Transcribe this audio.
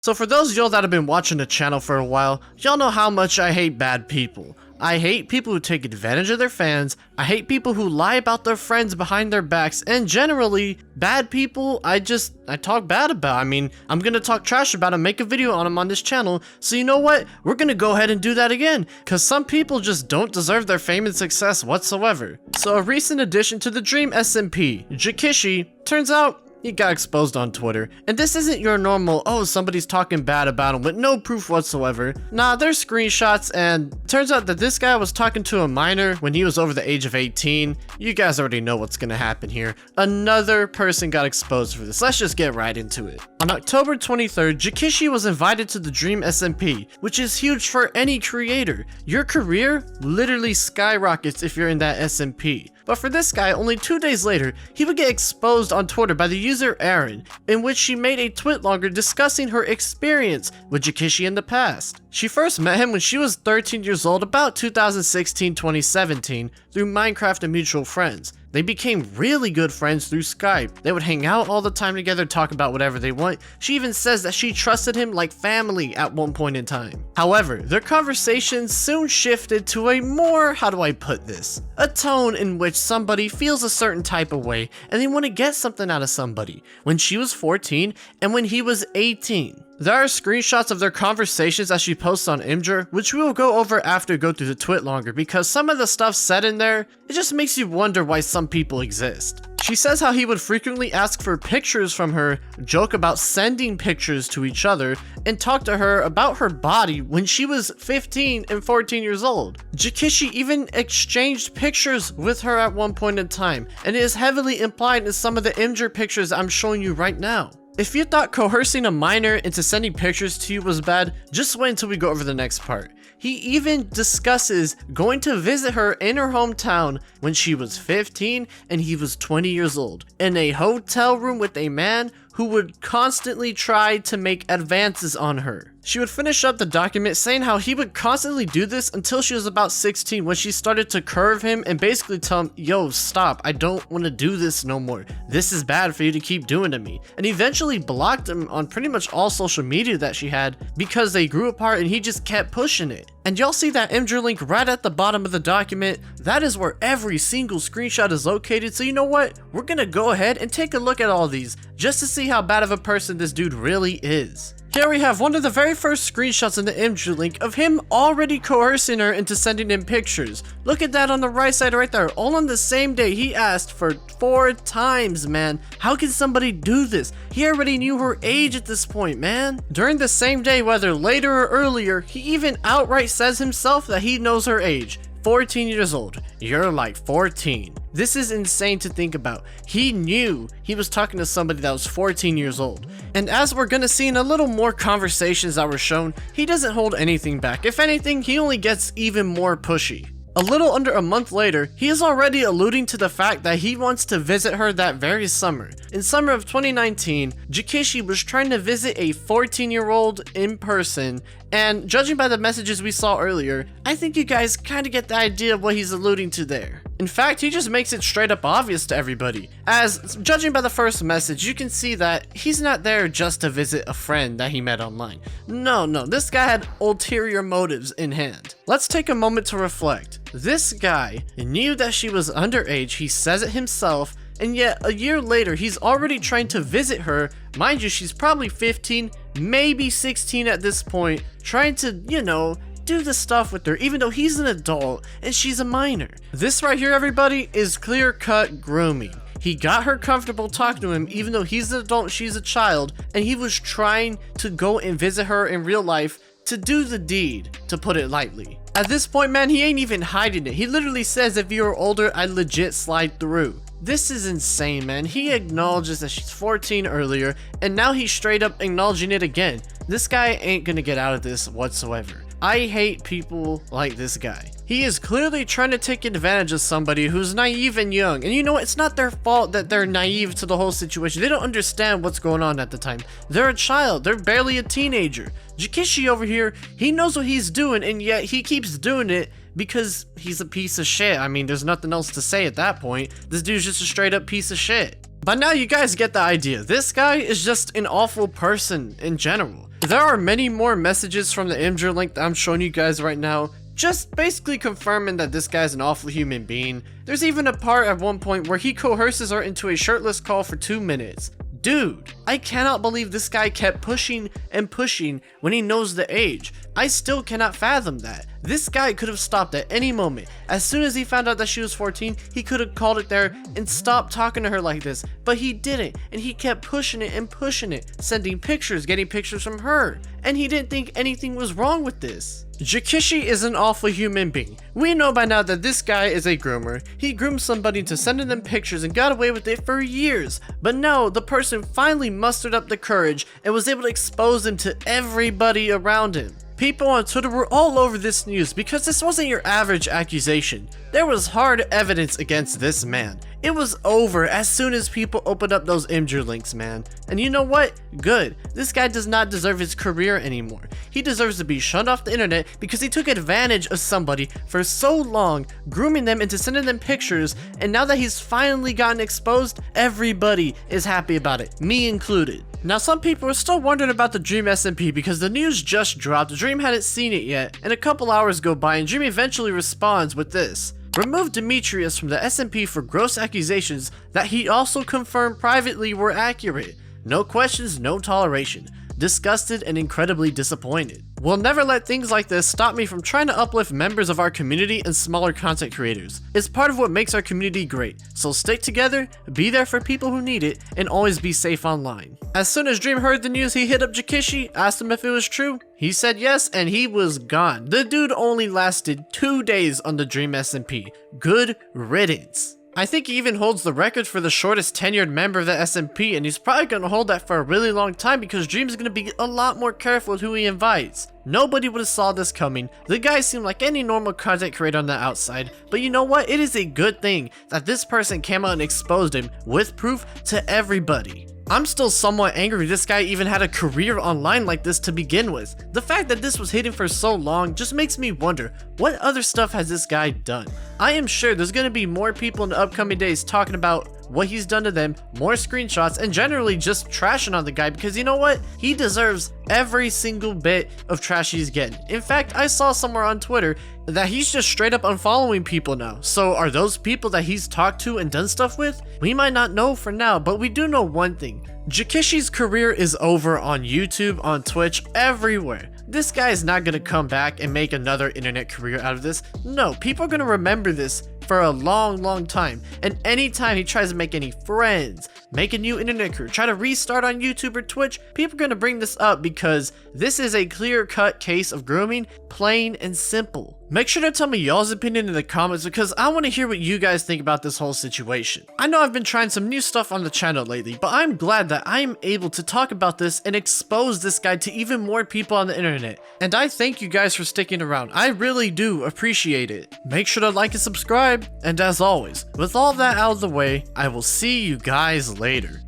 So for those of y'all that have been watching the channel for a while, y'all know how much I hate bad people. I hate people who take advantage of their fans, I hate people who lie about their friends behind their backs, and generally, bad people I talk bad about. I mean, I'm gonna talk trash about them, make a video on them on this channel, so you know what? We're gonna go ahead and do that again, cause some people just don't deserve their fame and success whatsoever. So a recent addition to the Dream SMP, Jikishi, turns out he got exposed on Twitter, and this isn't your normal, oh, somebody's talking bad about him with no proof whatsoever. Nah, there's screenshots, and turns out that this guy was talking to a minor when he was over the age of 18. You guys already know what's gonna happen here. Another person got exposed for this. Let's just get right into it. On October 23rd, Jikishi was invited to the Dream SMP, which is huge for any creator. Your career literally skyrockets if you're in that SMP. But for this guy, only 2 days later, he would get exposed on Twitter by the user Aaron, in which she made a tweet longer discussing her experience with Jikishi in the past. She first met him when she was 13 years old, about 2016-2017, through Minecraft and mutual friends. They became really good friends through Skype. They would hang out all the time together, talk about whatever they want. She even says that she trusted him like family at one point in time. However, their conversations soon shifted to a more, how do I put this? A tone in which somebody feels a certain type of way and they want to get something out of somebody. When she was 14 and when he was 18. There are screenshots of their conversations that she posts on Imgur, which we will go over after go through the tweet longer, because some of the stuff said in there, it just makes you wonder why some people exist. She says how he would frequently ask for pictures from her, joke about sending pictures to each other, and talk to her about her body when she was 15 and 14 years old. Jikishi even exchanged pictures with her at one point in time, and it is heavily implied in some of the Imgur pictures I'm showing you right now. If you thought coercing a minor into sending pictures to you was bad, just wait until we go over the next part. He even discusses going to visit her in her hometown when she was 15 and he was 20 years old, in a hotel room with a man who would constantly try to make advances on her. She would finish up the document saying how he would constantly do this until she was about 16, when she started to curve him and basically tell him, yo, stop, I don't want to do this no more. This is bad for you to keep doing to me. And eventually blocked him on pretty much all social media that she had because they grew apart and he just kept pushing it. And y'all see that Imgur link right at the bottom of the document? That is where every single screenshot is located, so you know what? We're gonna go ahead and take a look at all these just to see how bad of a person this dude really is. Here we have one of the very first screenshots in the Imgur link of him already coercing her into sending him pictures. Look at that on the right side right there. All on the same day. He asked for 4 times, man. How can somebody do this? He already knew her age at this point, man. During the same day, whether later or earlier, he even outright says himself that he knows her age. 14 years old. You're like 14. This is insane to think about. He knew he was talking to somebody that was 14 years old. And as we're gonna see in a little more conversations that were shown, he doesn't hold anything back. If anything, he only gets even more pushy. A little under a month later, he is already alluding to the fact that he wants to visit her that very summer. In summer of 2019, Jikishi was trying to visit a 14-year-old in person, and judging by the messages we saw earlier, I think you guys kind of get the idea of what he's alluding to there. In fact, he just makes it straight up obvious to everybody, as judging by the first message, you can see that he's not there just to visit a friend that he met online. No, this guy had ulterior motives in hand. Let's take a moment to reflect. This guy knew that she was underage, he says it himself, and yet a year later he's already trying to visit her. Mind you, she's probably 15, maybe 16 at this point, trying to, do the stuff with her, even though he's an adult and she's a minor. This right here, everybody, is clear-cut grooming. He got her comfortable talking to him even though he's an adult and she's a child, and he was trying to go and visit her in real life to do the deed, to put it lightly. At this point, man, he ain't even hiding it. He literally says, if you were older, I'd legit slide through. This is insane, man. He acknowledges that she's 14 earlier, and now he's straight up acknowledging it again. This guy ain't gonna get out of this whatsoever. I hate people like this guy. He is clearly trying to take advantage of somebody who's naive and young. And you know what? It's not their fault that they're naive to the whole situation. They don't understand what's going on at the time. They're a child. They're barely a teenager. Jikishi over here, he knows what he's doing, and yet he keeps doing it because he's a piece of shit. I mean, there's nothing else to say at that point. This dude's just a straight up piece of shit. But now you guys get the idea. This guy is just an awful person in general. There are many more messages from the Imgur link that I'm showing you guys right now, just basically confirming that this guy's an awful human being. There's even a part at one point where he coerces her into a shirtless call for 2 minutes. Dude, I cannot believe this guy kept pushing and pushing when he knows the age. I still cannot fathom that. This guy could have stopped at any moment. As soon as he found out that she was 14, he could have called it there and stopped talking to her like this, but he didn't, and he kept pushing it and pushing it, sending pictures, getting pictures from her, and he didn't think anything was wrong with this. Jikishi is an awful human being. We know by now that this guy is a groomer. He groomed somebody into sending them pictures and got away with it for years, but now the person finally mustered up the courage and was able to expose him to everybody around him. People on Twitter were all over this news because this wasn't your average accusation. There was hard evidence against this man. It was over as soon as people opened up those Imgur links, man. And you know what? Good. This guy does not deserve his career anymore. He deserves to be shunned off the internet because he took advantage of somebody for so long, grooming them into sending them pictures, and now that he's finally gotten exposed, everybody is happy about it, me included. Now, some people are still wondering about the Dream SMP because the news just dropped. Dream hadn't seen it yet, and a couple hours go by and Dream eventually responds with this. Remove Demetrius from the SMP for gross accusations that he also confirmed privately were accurate. No questions, no toleration. Disgusted and incredibly disappointed. We'll never let things like this stop me from trying to uplift members of our community and smaller content creators. It's part of what makes our community great, so stick together, be there for people who need it, and always be safe online. As soon as Dream heard the news, he hit up Jikishi, asked him if it was true. He said yes, and he was gone. The dude only lasted 2 days on the Dream SMP. Good riddance. I think he even holds the record for the shortest tenured member of the SMP, and he's probably going to hold that for a really long time because Dream's going to be a lot more careful with who he invites. Nobody would have saw this coming. The guy seemed like any normal content creator on the outside, but you know what? It is a good thing that this person came out and exposed him with proof to everybody. I'm still somewhat angry this guy even had a career online like this to begin with. The fact that this was hidden for so long just makes me wonder, what other stuff has this guy done? I am sure there's going to be more people in the upcoming days talking about what he's done to them, more screenshots, and generally just trashing on the guy because you know what? He deserves every single bit of trash he's getting. In fact, I saw somewhere on Twitter that he's just straight up unfollowing people now. So are those people that he's talked to and done stuff with? We might not know for now, but we do know one thing. Jikishi's career is over on YouTube, on Twitch, everywhere. This guy is not going to come back and make another internet career out of this. No, people are going to remember this for a long time, and anytime he tries to make any friends, make a new internet career, try to restart on YouTube or Twitch, people are going to bring this up because this is a clear-cut case of grooming, plain and simple. Make sure to tell me y'all's opinion in the comments because I want to hear what you guys think about this whole situation. I know I've been trying some new stuff on the channel lately, but I'm glad that I'm able to talk about this and expose this guy to even more people on the internet. And I thank you guys for sticking around. I really do appreciate it. Make sure to like and subscribe, and as always, with all that out of the way, I will see you guys later.